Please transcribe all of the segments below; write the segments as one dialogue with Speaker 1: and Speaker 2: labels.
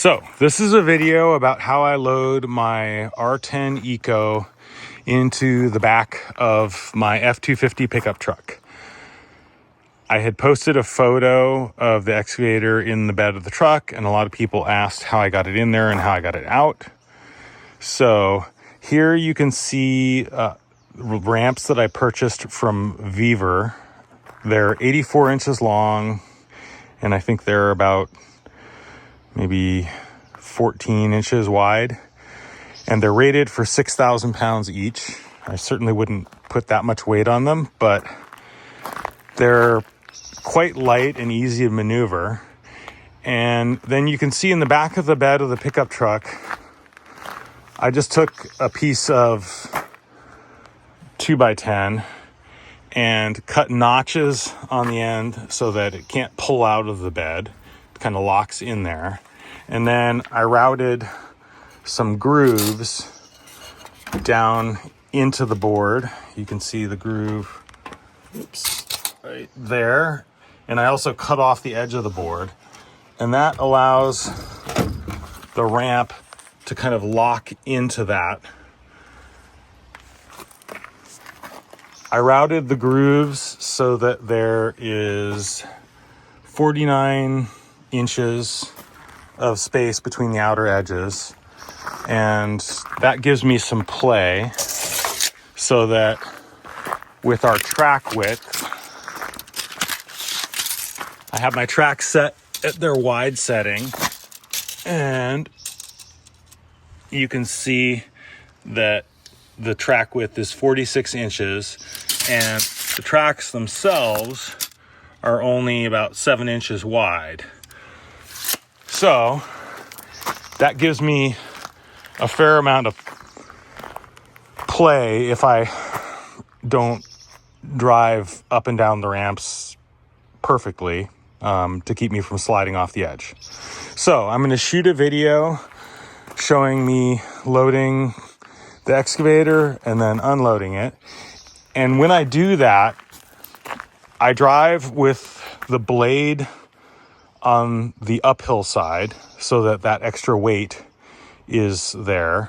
Speaker 1: So this is a video about how I load my R10 Eco into the back of my F-250 pickup truck. I had posted a photo of the excavator in the bed of the truck, and a lot of people asked how I got it in there and how I got it out. So here you can see ramps that I purchased from Viver. They're 84 inches long, and I think they're about maybe 14 inches wide, and they're rated for 6,000 pounds each. I certainly wouldn't put that much weight on them, but they're quite light and easy to maneuver. And then you can see in the back of the bed of the pickup truck, I just took a piece of 2x10 and cut notches on the end so that it can't pull out of the bed. It kind of locks in there. And then I routed some grooves down into the board. You can see the groove, right there. And I also cut off the edge of the board. And that allows the ramp to kind of lock into that. I routed the grooves so that there is 49 inches of space between the outer edges, and that gives me some play so that with our track width, I have my track set at their wide setting, and you can see that the track width is 46 inches and the tracks themselves are only about 7 inches wide. So that gives me a fair amount of play if I don't drive up and down the ramps perfectly to keep me from sliding off the edge. So I'm going to shoot a video showing me loading the excavator and then unloading it. And when I do that, I drive with the blade on the uphill side so that that extra weight is there.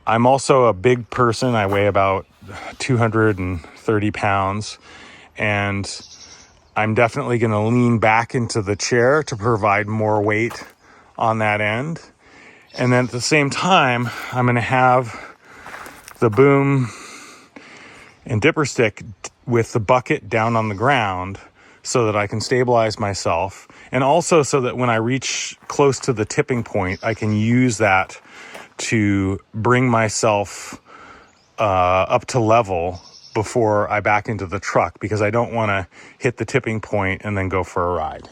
Speaker 1: I'm also a big person. I weigh about 230 pounds, and I'm definitely going to lean back into the chair to provide more weight on that end. And then at the same time, I'm going to have the boom and dipper stick with the bucket down on the ground so that I can stabilize myself. And also so that when I reach close to the tipping point, I can use that to bring myself up to level before I back into the truck, because I don't want to hit the tipping point and then go for a ride.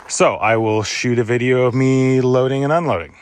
Speaker 1: So I will shoot a video of me loading and unloading.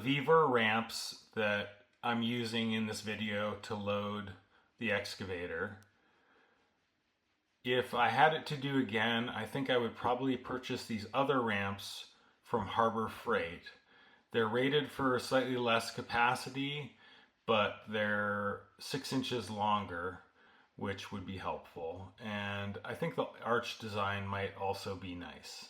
Speaker 1: Viver ramps that I'm using in this video to load the excavator. If I had it to do again, I think I would probably purchase these other ramps from Harbor Freight. They're rated for slightly less capacity, but they're 6 inches longer, which would be helpful. And I think the arch design might also be nice.